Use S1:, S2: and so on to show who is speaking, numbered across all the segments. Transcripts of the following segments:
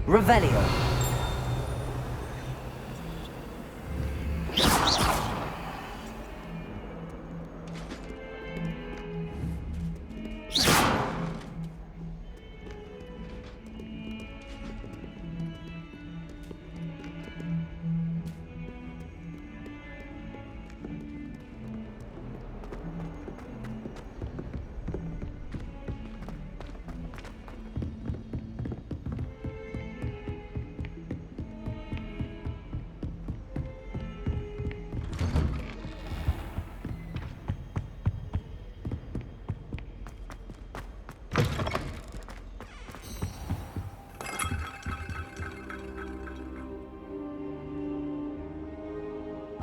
S1: Revelio.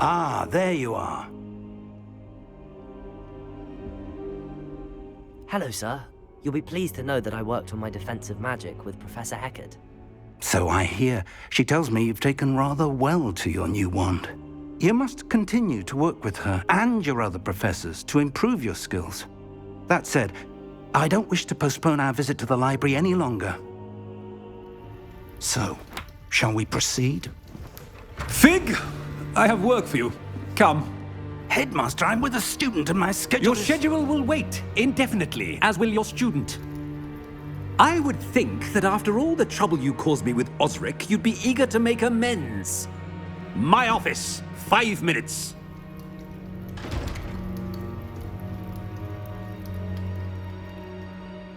S2: Ah, there you are.
S1: Hello, sir. You'll be pleased to know that I worked on my defensive magic with Professor Heckard.
S2: So I hear. She tells me you've taken rather well to your new wand. You must continue to work with her and your other professors to improve your skills. That said, I don't wish to postpone our visit to the library any longer. So, shall we proceed?
S3: Fig! I have work for you. Come.
S2: Headmaster, I'm with a student and my schedule
S3: Your
S2: is...
S3: schedule will wait indefinitely, as will your student. I would think that after all the trouble you caused me with Osric, you'd be eager to make amends. My office, 5 minutes.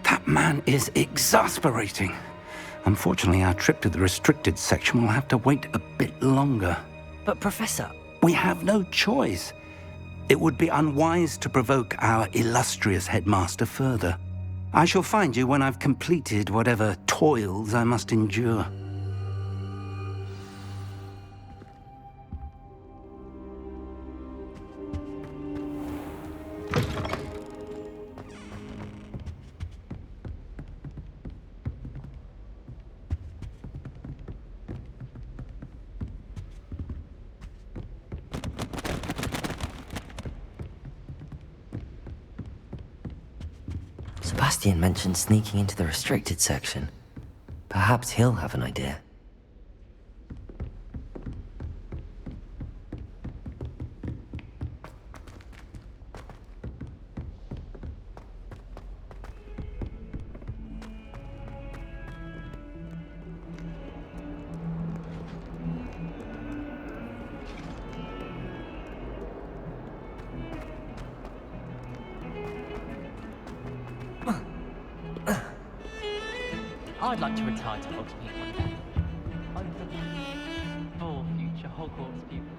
S2: That man is exasperating. Unfortunately, our trip to the restricted section will have to wait a bit longer.
S1: But Professor...
S2: We have no choice. It would be unwise to provoke our illustrious headmaster further. I shall find you when I've completed whatever toils I must endure.
S1: Sebastian mentioned sneaking into the restricted section. Perhaps he'll have an idea.
S4: I'd like to retire to Hogsmeade one day. For future Hogwarts pupils.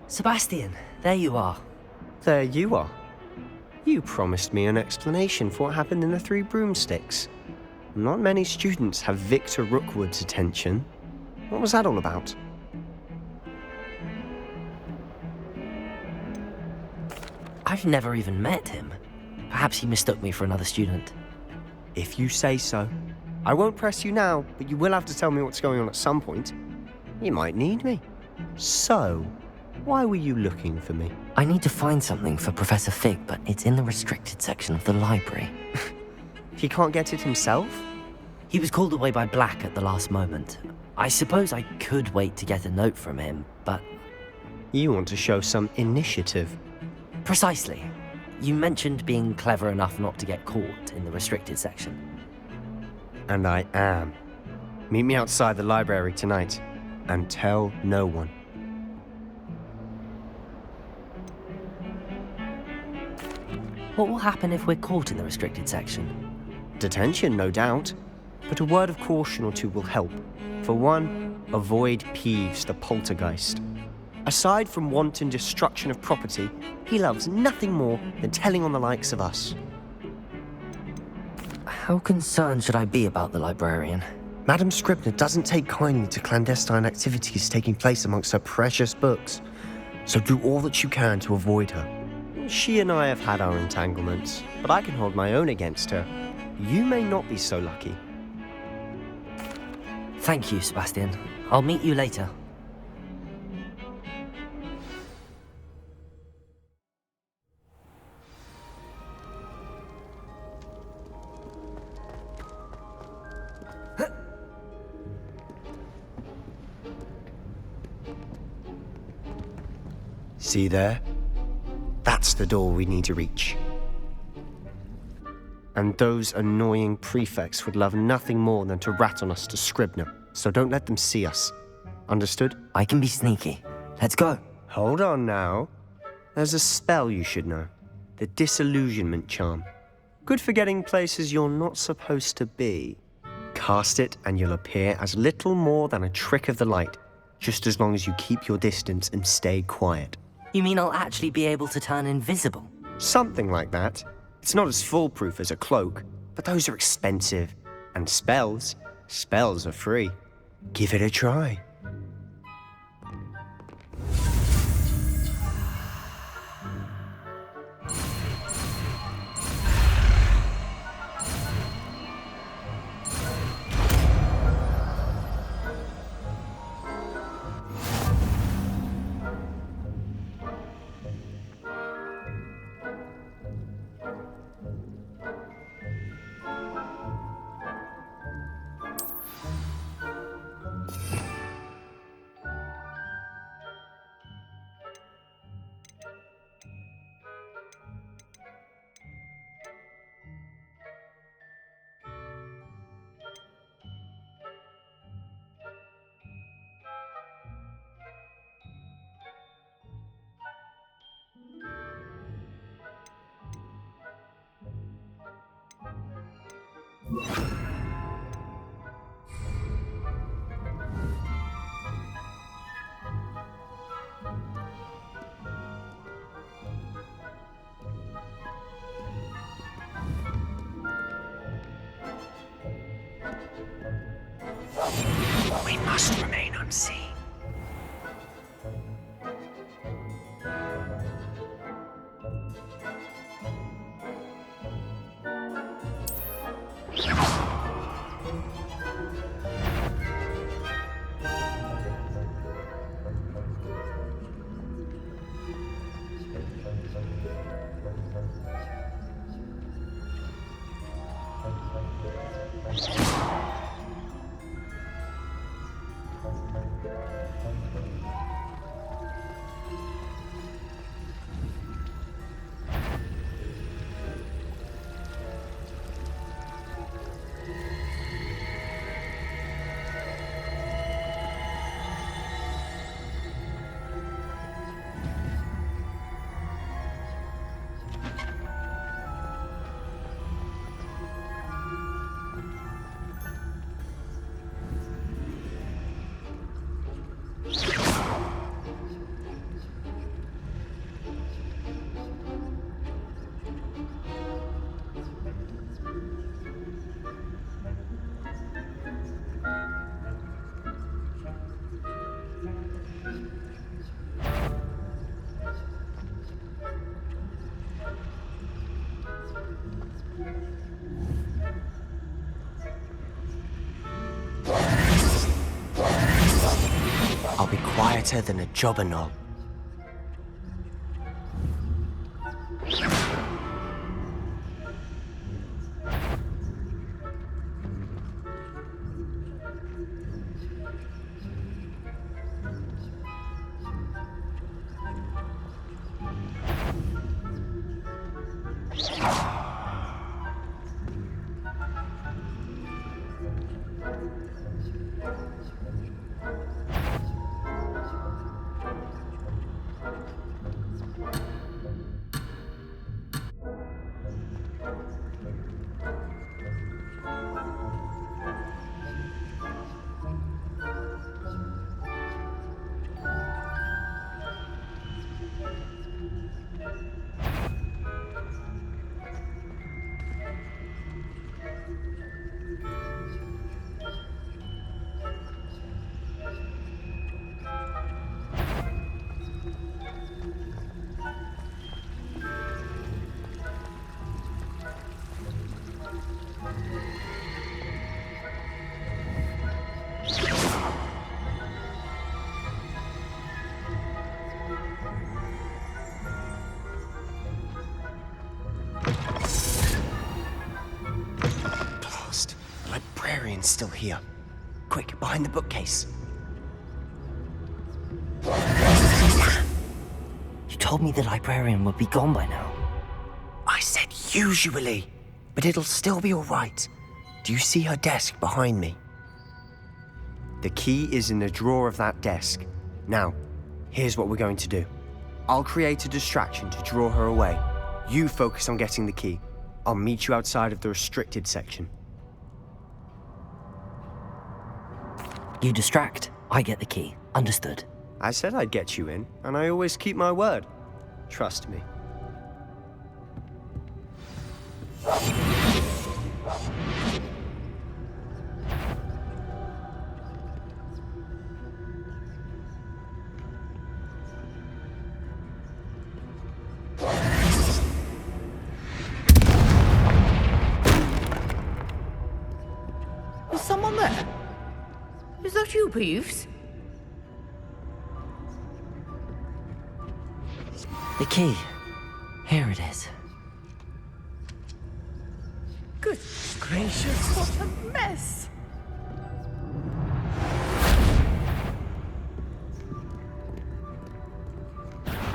S1: Sebastian, there you are.
S5: There you are. You promised me an explanation for what happened in the Three Broomsticks. Not many students have Victor Rookwood's attention. What was that all about?
S1: I've never even met him. Perhaps he mistook me for another student.
S5: If you say so. I won't press you now, but you will have to tell me what's going on at some point. You might need me. So, why were you looking for me?
S1: I need to find something for Professor Fig, but it's in the restricted section of the library.
S5: He can't get it himself?
S1: He was called away by Black at the last moment. I suppose I could wait to get a note from him, but...
S5: You want to show some initiative.
S1: Precisely. You mentioned being clever enough not to get caught in the restricted section.
S5: And I am. Meet me outside the library tonight, and tell no one.
S1: What will happen if we're caught in the restricted section?
S5: Detention, no doubt. But a word of caution or two will help. For one, avoid Peeves the poltergeist. Aside from wanton destruction of property, he loves nothing more than telling on the likes of us.
S1: How concerned should I be about the librarian?
S5: Madam Scribner doesn't take kindly to clandestine activities taking place amongst her precious books, so do all that you can to avoid her. She and I have had our entanglements, but I can hold my own against her. You may not be so lucky.
S1: Thank you, Sebastian. I'll meet you later.
S5: See there? That's the door we need to reach. And those annoying prefects would love nothing more than to rat on us to Scribner, so don't let them see us. Understood?
S1: I can be sneaky. Let's go.
S5: Hold on now. There's a spell you should know. The Disillusionment Charm. Good for getting places you're not supposed to be. Cast it and you'll appear as little more than a trick of the light, just as long as you keep your distance and stay quiet.
S1: You mean I'll actually be able to turn invisible?
S5: Something like that. It's not as foolproof as a cloak, but those are expensive. And spells are free. Give it a try.
S1: We must remain unseen.
S5: I'll be quieter than a jobberknoll. Still here. Quick, behind the bookcase.
S1: told me the librarian would be gone by now.
S5: I said usually, but it'll still be all right. Do you see her desk behind me? The key is in the drawer of that desk. Now, here's what we're going to do. I'll create a distraction to draw her away. You focus on getting the key. I'll meet you outside of the restricted section.
S1: You distract, I get the key. Understood.
S5: I said I'd get you in, and I always keep my word. Trust me.
S6: Is someone there? Is that you, Peeves?
S1: The key. Here it is.
S6: Good gracious, what a mess!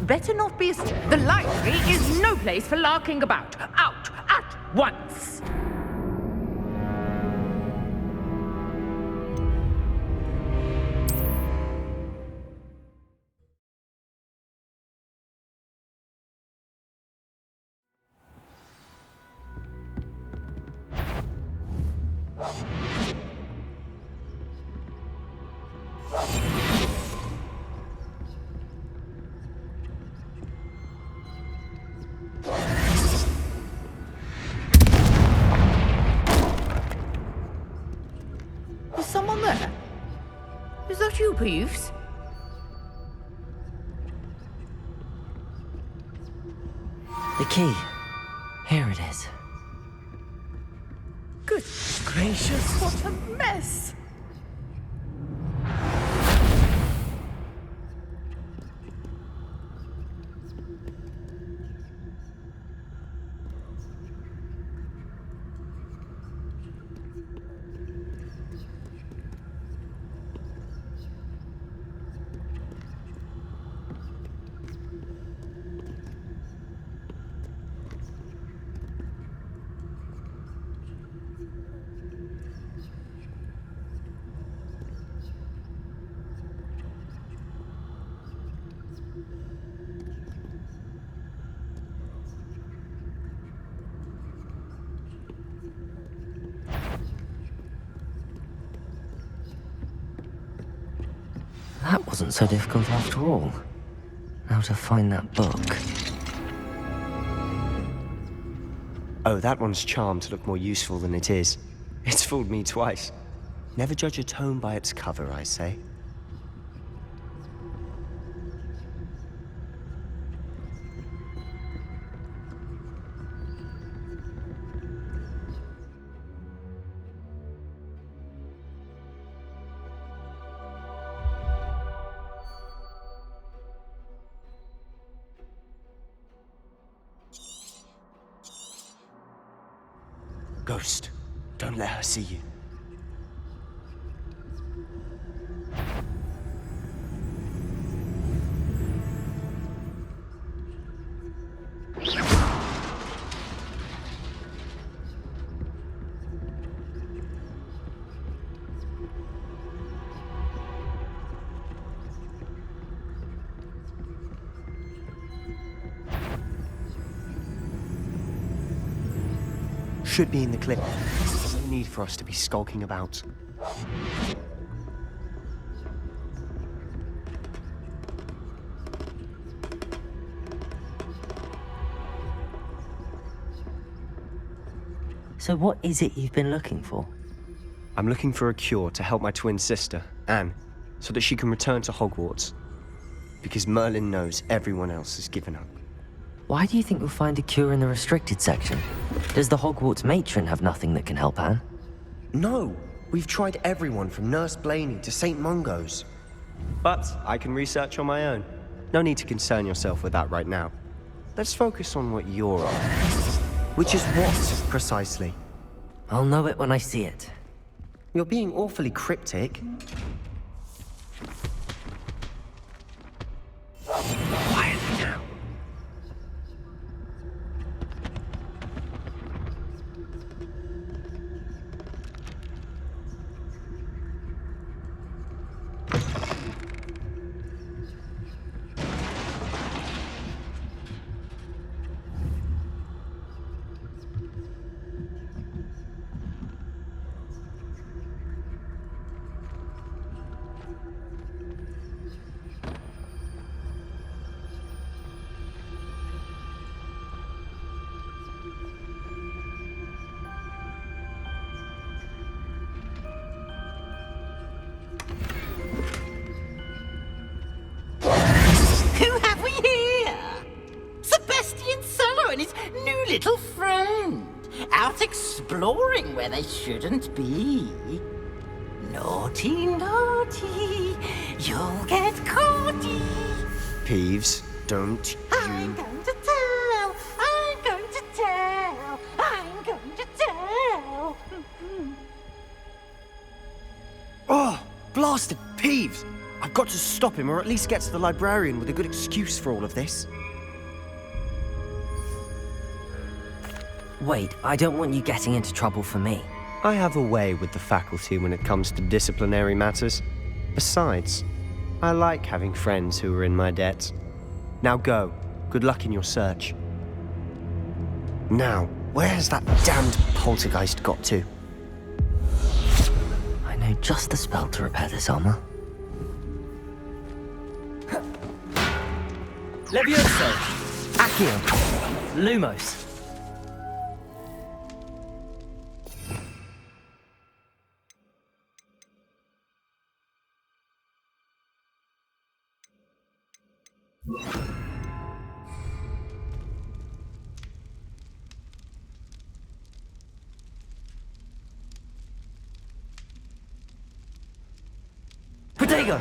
S6: Better not be. The library is no place for larking about. Out at once! Is someone there? Is that you, Peeves?
S1: The key. Here it is.
S6: Good gracious, what a mess!
S1: That wasn't so difficult after all. Now to find that book.
S5: Oh, that one's charmed to look more useful than it is. It's fooled me twice. Never judge a tome by its cover, I say. Ghost, don't let her see you. Should be in the clip. There's no need for us to be skulking about.
S1: So what is it you've been looking for?
S5: I'm looking for a cure to help my twin sister, Anne, so that she can return to Hogwarts. Because Merlin knows everyone else has given up.
S1: Why do you think you'll find a cure in the restricted section? Does the Hogwarts matron have nothing that can help Anne?
S5: No! We've tried everyone from Nurse Blaney to St. Mungo's. But I can research on my own. No need to concern yourself with that right now. Let's focus on what you're on. Which is what, precisely?
S1: I'll know it when I see it.
S5: You're being awfully cryptic.
S1: Quietly now.
S7: little friend, out exploring where they shouldn't be. Naughty, naughty, you'll get caughty.
S5: Peeves, don't
S7: I'm
S5: you...
S7: going to tell, I'm going to tell, I'm going to tell.
S5: Oh, blasted Peeves! I've got to stop him, or at least get to the librarian with a good excuse for all of this.
S1: Wait, I don't want you getting into trouble for me.
S5: I have a way with the faculty when it comes to disciplinary matters. Besides, I like having friends who are in my debt. Now go. Good luck in your search. Now, where has that damned poltergeist got to?
S1: I know just the spell to repair this armor. Levioso! Accio! Lumos! Protego!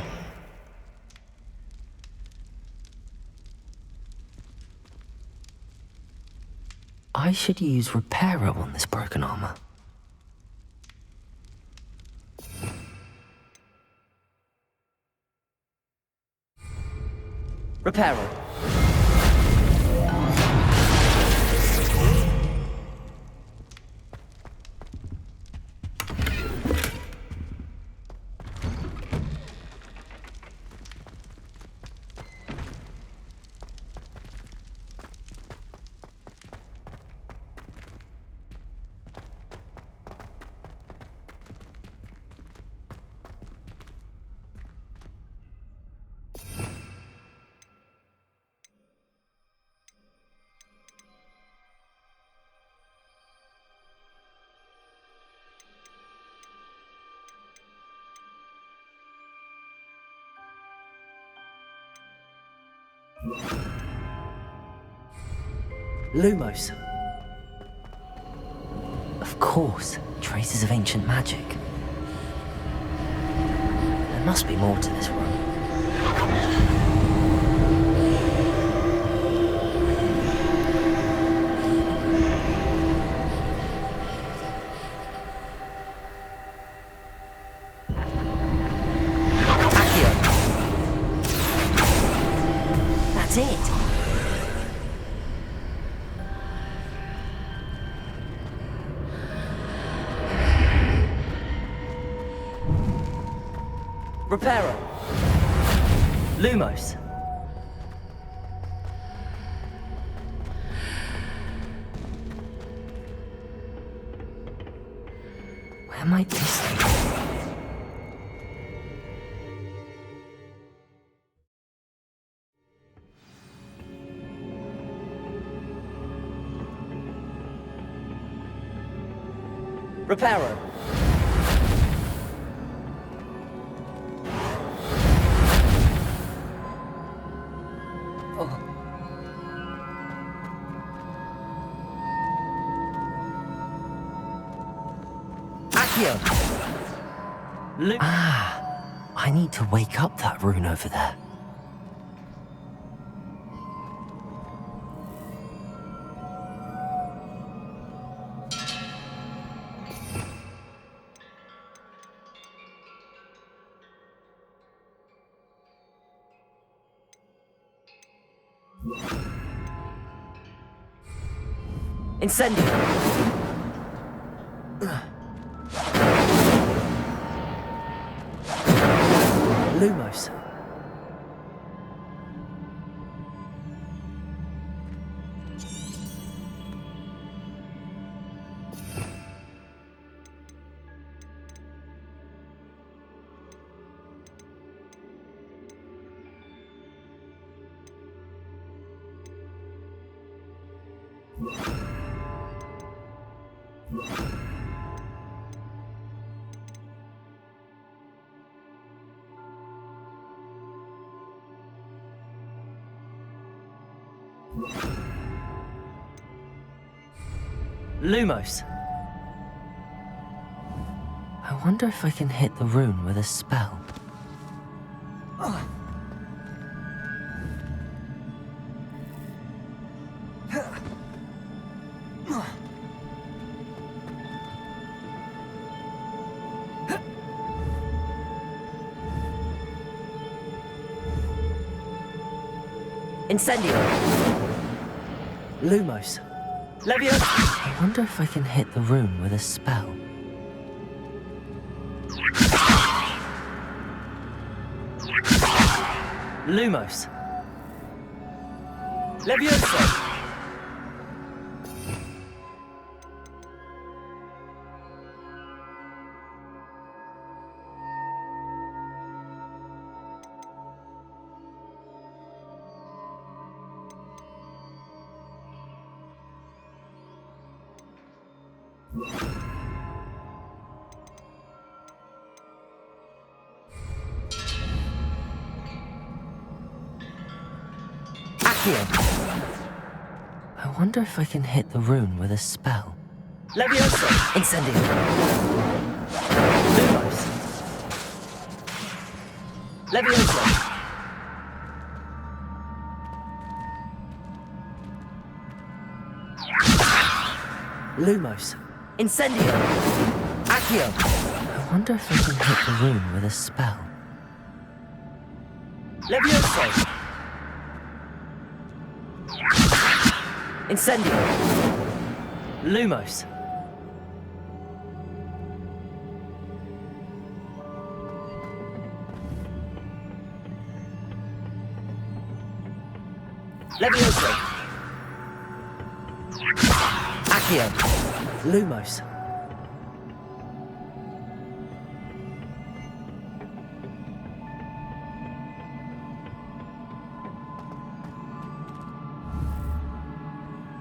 S1: I should use Reparo on this broken armor. Reparo. Lumos. Of course, traces of ancient magic. There must be more to this room. Accio. That's it. Reparo. Lumos. Where might this be? Reparo. I need to wake up that rune over there. Incendio! Lumos. Lumos. I wonder if I can hit the rune with a spell. Incendio. Lumos. Leviosa. I wonder if I can hit the rune with a spell. Lumos. Leviosa. I wonder if I can hit the rune with a spell. Leviosa! Incendio! Lumos! Leviosa! Lumos! Incendio! Accio! I wonder if I can hit the rune with a spell. Leviosa! Incendio! Lumos! Leviosa! Accio! Lumos!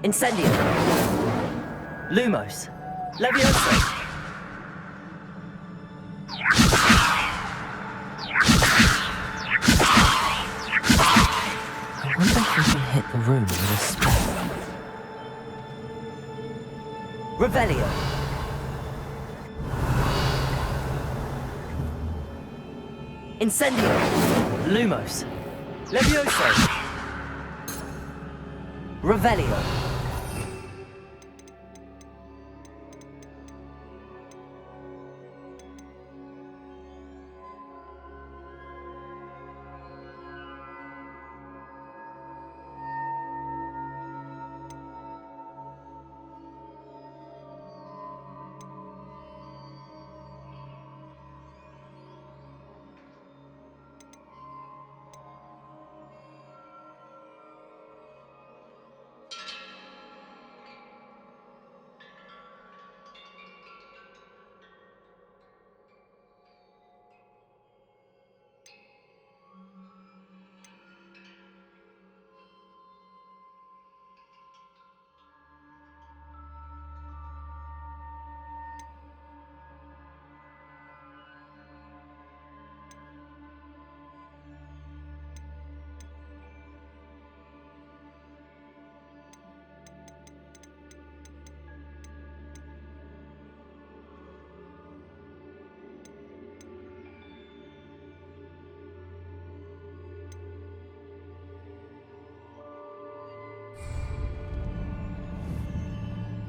S1: Incendio! Lumos! Leviosa! I wonder if we can hit the room with a spell. Revelio! Incendio! Lumos! Leviosa! Revelio!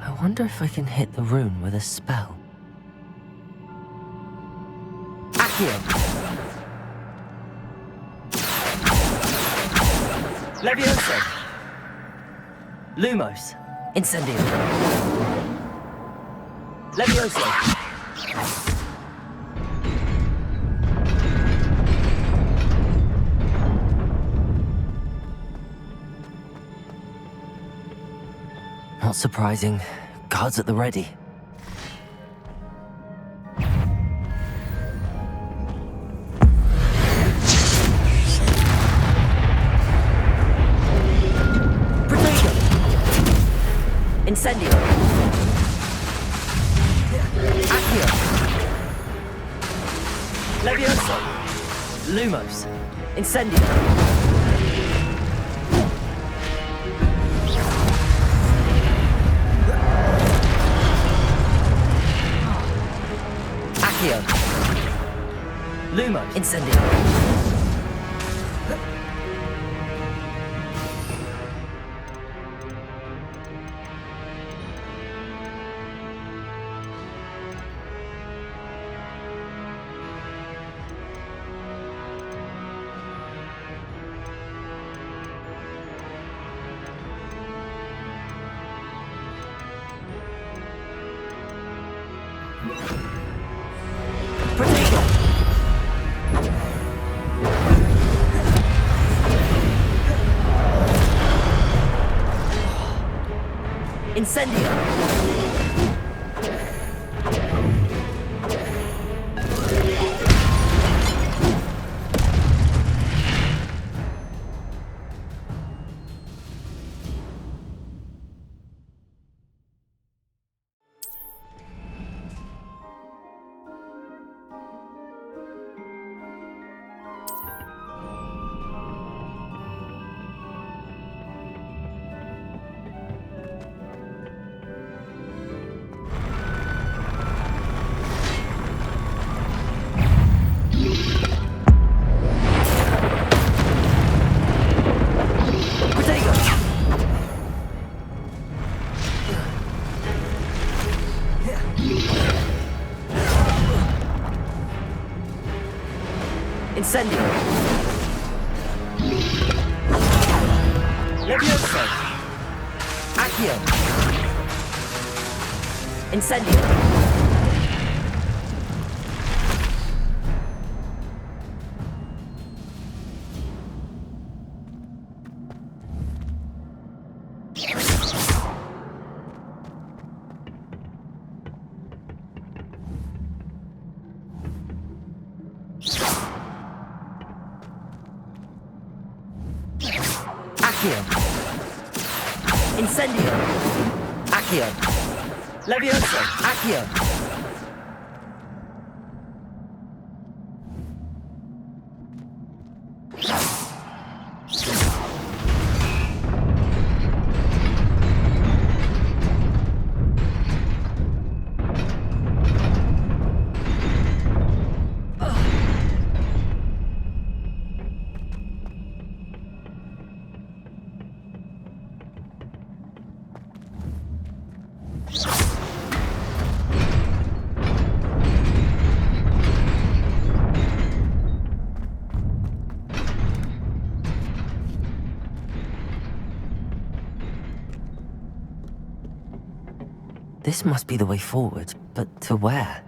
S1: I wonder if I can hit the rune with a spell. Accio! Leviosa! Lumos! Incendio! Leviosa! Not surprising. Guards at the ready. Protego! Incendio! Accio! Leviosa! Lumos! Incendio! Accio. Lumos. Incendio. Protego. Incendio. Incendio. Levioso. Accio. Incendio. Accio. Incendio. Accio. Levioso. Accio. This must be the way forward, but to where?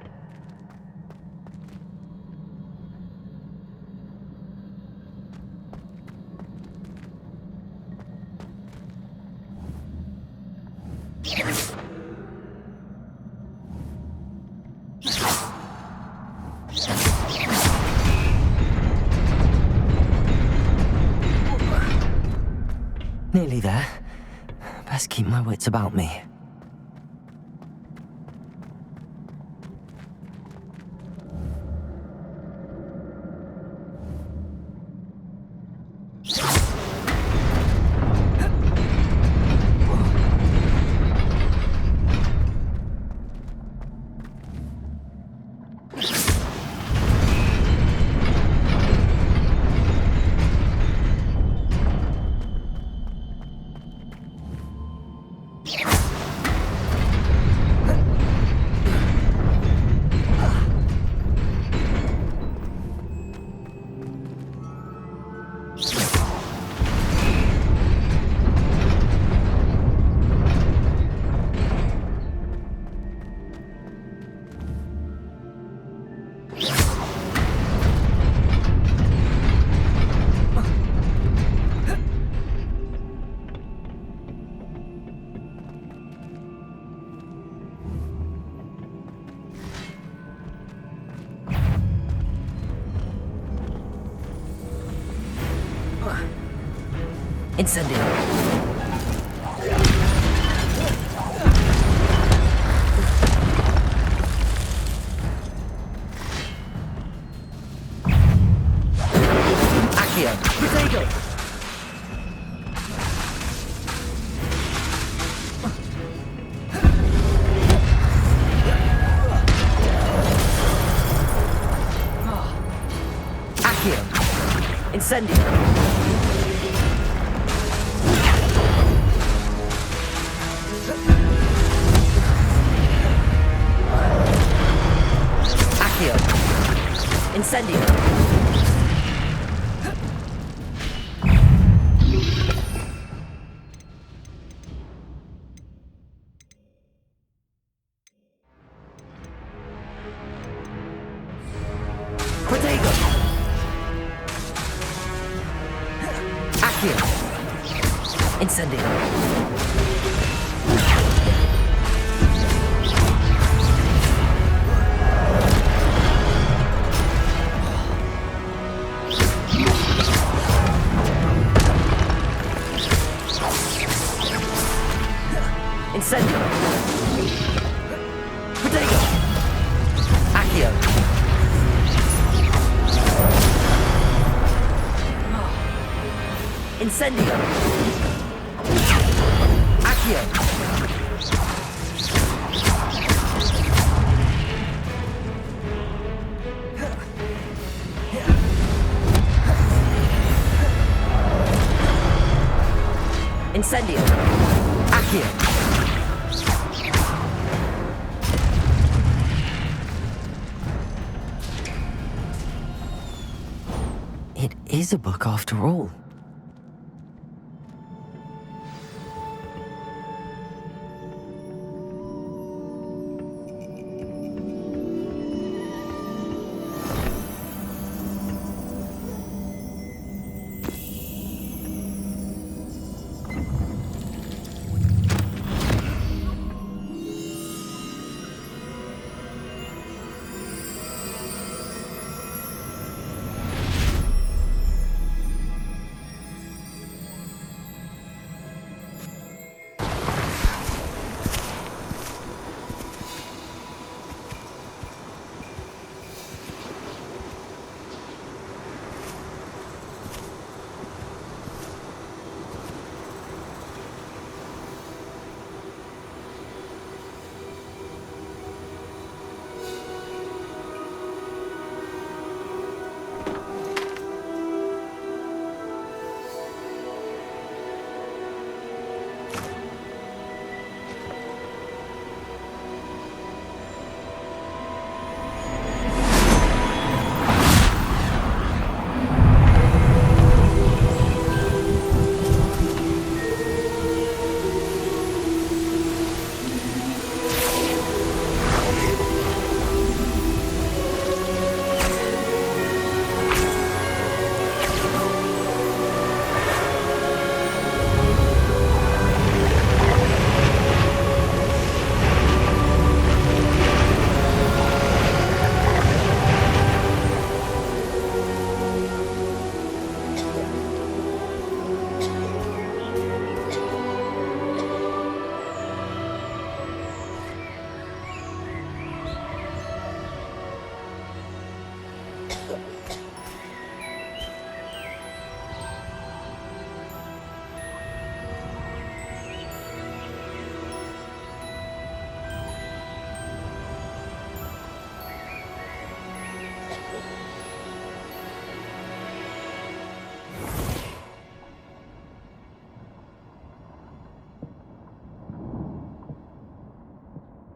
S1: Nearly there. Best keep my wits about me. Incendio. Accio. Protego. Incendio! Accio! Incendio! Protego! Accio! Incendio! Incendio! Protego! Accio! Incendio! Accio! Incendio! Accio! It is a book after all.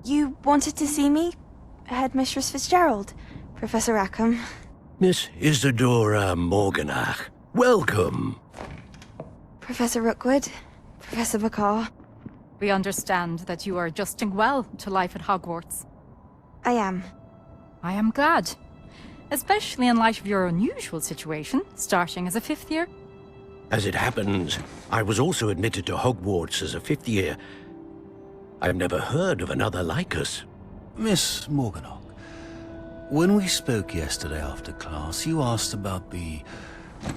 S8: You wanted to see me? Headmistress Fitzgerald? Professor Rackham?
S9: Miss Isadora Morganach, welcome.
S8: Professor Rookwood? Professor Bakar?
S10: We understand that you are adjusting well to life at Hogwarts.
S8: I am.
S10: I am glad. Especially in light of your unusual situation, starting as a fifth year.
S9: As it happens, I was also admitted to Hogwarts as a fifth year. I've never heard of another like us.
S11: Miss Morganach, when we spoke yesterday after class, you asked about the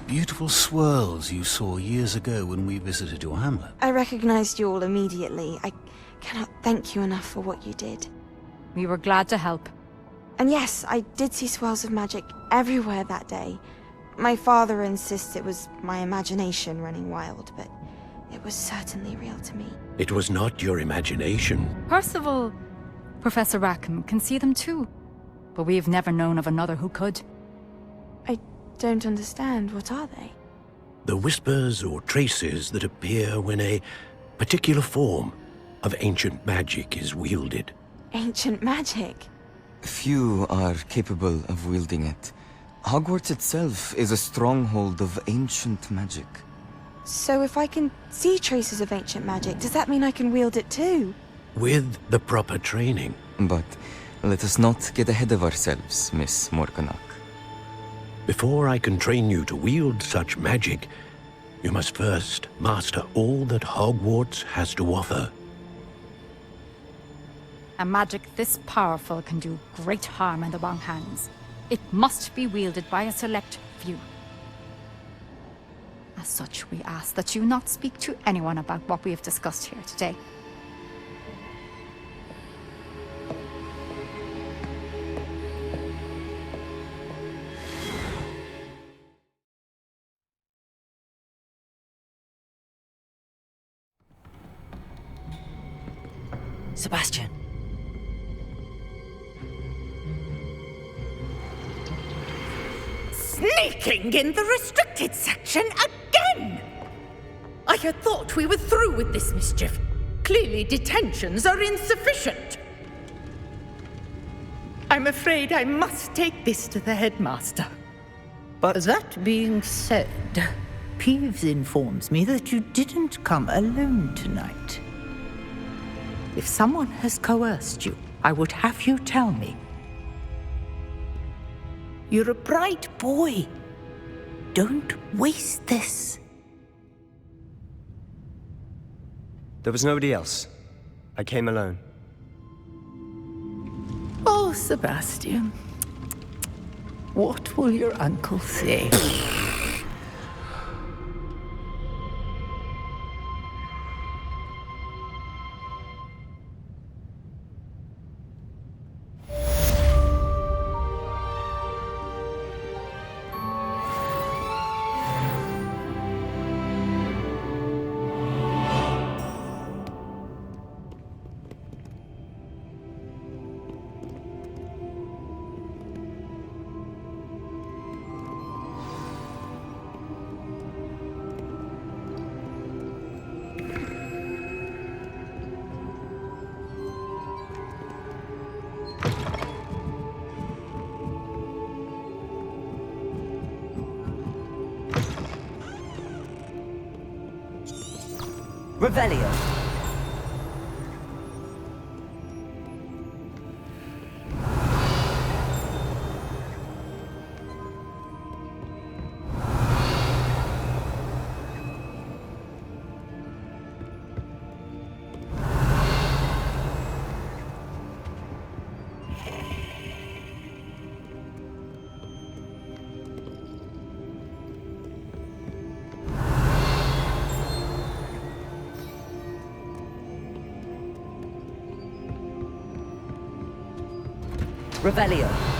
S11: beautiful swirls you saw years ago when we visited your hamlet.
S8: I recognized you all immediately. I cannot thank you enough for what you did.
S10: We were glad to help.
S8: And yes, I did see swirls of magic everywhere that day. My father insists it was my imagination running wild, but it was certainly real to me.
S9: It was not your imagination.
S10: Percival, Professor Rackham can see them too. But we've never known of another who could.
S8: I don't understand. What are they?
S9: The whispers or traces that appear when a particular form of ancient magic is wielded.
S8: Ancient magic?
S12: Few are capable of wielding it. Hogwarts itself is a stronghold of ancient magic.
S8: So if I can see traces of ancient magic, does that mean I can wield it too?
S9: With the proper training.
S12: But let us not get ahead of ourselves, Miss Morganach.
S9: Before I can train you to wield such magic, you must first master all that Hogwarts has to offer.
S10: A magic this powerful can do great harm in the wrong hands. It must be wielded by a select few. As such, we ask that you not speak to anyone about what we have discussed here today.
S1: Sebastian.
S6: Sneaking in the restricted section again! I had thought we were through with this mischief. Clearly detentions are insufficient. I'm afraid I must take this to the headmaster.
S5: But
S6: that being said, Peeves informs me that you didn't come alone tonight. If someone has coerced you, I would have you tell me. You're a bright boy. Don't waste this.
S5: there was nobody else. I came alone.
S6: Oh, Sebastian. What will your uncle say?
S1: Revelio. Revelio.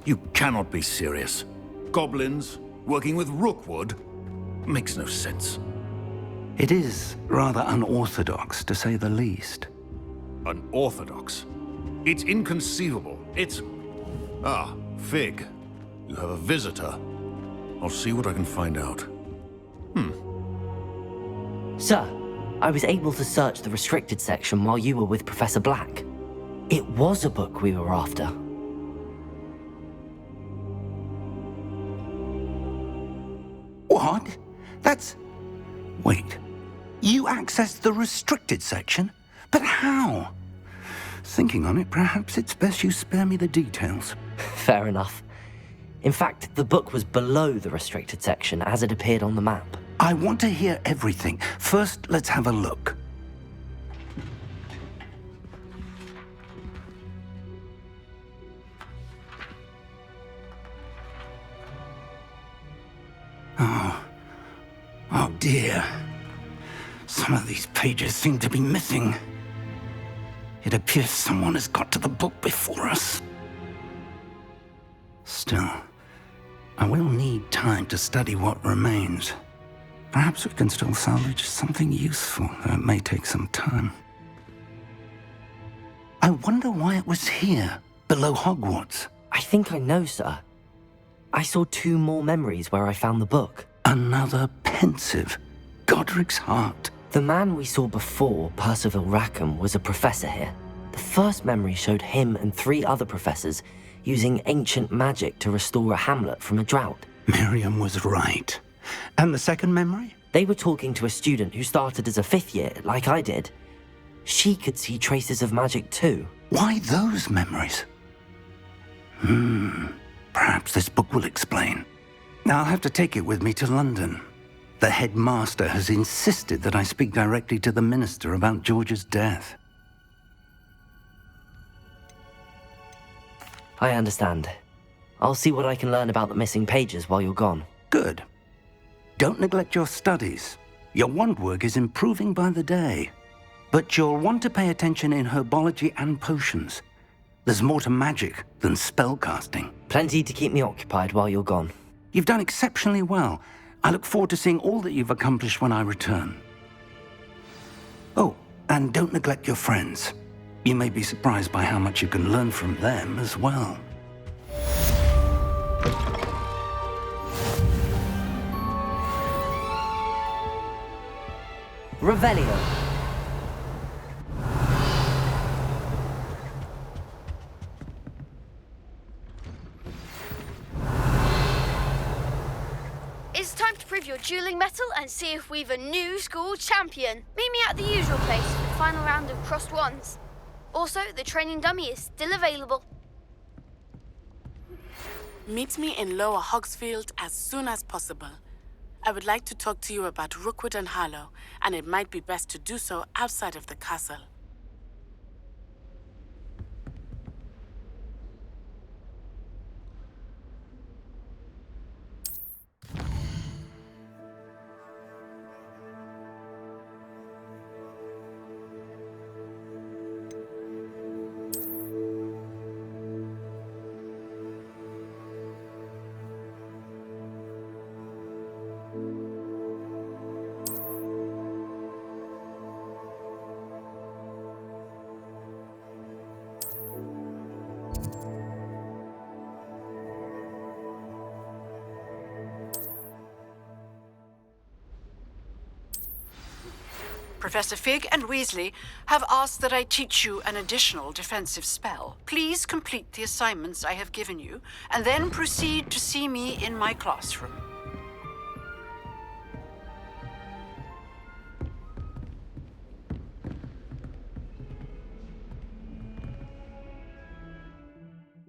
S11: You cannot be serious. Goblins working with Rookwood? Makes no sense.
S2: It is rather unorthodox, to say the least.
S11: Unorthodox? It's inconceivable. It's... Ah, Fig. You have a visitor. I'll see what I can find out.
S1: Sir, I was able to search the restricted section while you were with Professor Black. It was a book we were after.
S2: What? That's... Wait. You accessed the restricted section? But how? Thinking on it, perhaps it's best you spare me the details.
S1: Fair enough. In fact, the book was below the restricted section as it appeared on the map.
S2: I want to hear everything. First, let's have a look. Oh dear. Some of these pages seem to be missing. It appears someone has got to the book before us. Still, I will need time to study what remains. Perhaps we can still salvage something useful, though it may take some time. I wonder why it was here, below Hogwarts.
S1: I think I know, sir. I saw 2 more memories where I found the book.
S2: Another pensive. Godric's heart.
S1: The man we saw before, Percival Rackham, was a professor here. The first memory showed him and 3 other professors using ancient magic to restore a hamlet from a drought.
S2: Miriam was right. And the second memory?
S1: They were talking to a student who started as a 5th year, like I did. She could see traces of magic too.
S2: Why those memories? Perhaps this book will explain. I'll have to take it with me to London. The headmaster has insisted that I speak directly to the minister about George's death.
S1: I understand. I'll see what I can learn about the missing pages while you're gone.
S2: Good. Don't neglect your studies. Your wand work is improving by the day. But you'll want to pay attention in herbology and potions. There's more to magic than spellcasting.
S1: Plenty to keep me occupied while you're gone.
S2: You've done exceptionally well. I look forward to seeing all that you've accomplished when I return. Oh, and don't neglect your friends. You may be surprised by how much you can learn from them as well.
S1: Revelio.
S13: It's time to prove your dueling mettle and see if we've a new school champion. Meet me at the usual place for the final round of crossed wands. Also, the training dummy is still available.
S14: Meet me in Lower Hogsfield as soon as possible. I would like to talk to you about Rookwood and Harlow, and it might be best to do so outside of the castle.
S15: Professor Fig and Weasley have asked that I teach you an additional defensive spell. Please complete the assignments I have given you, and then proceed to see me in my classroom.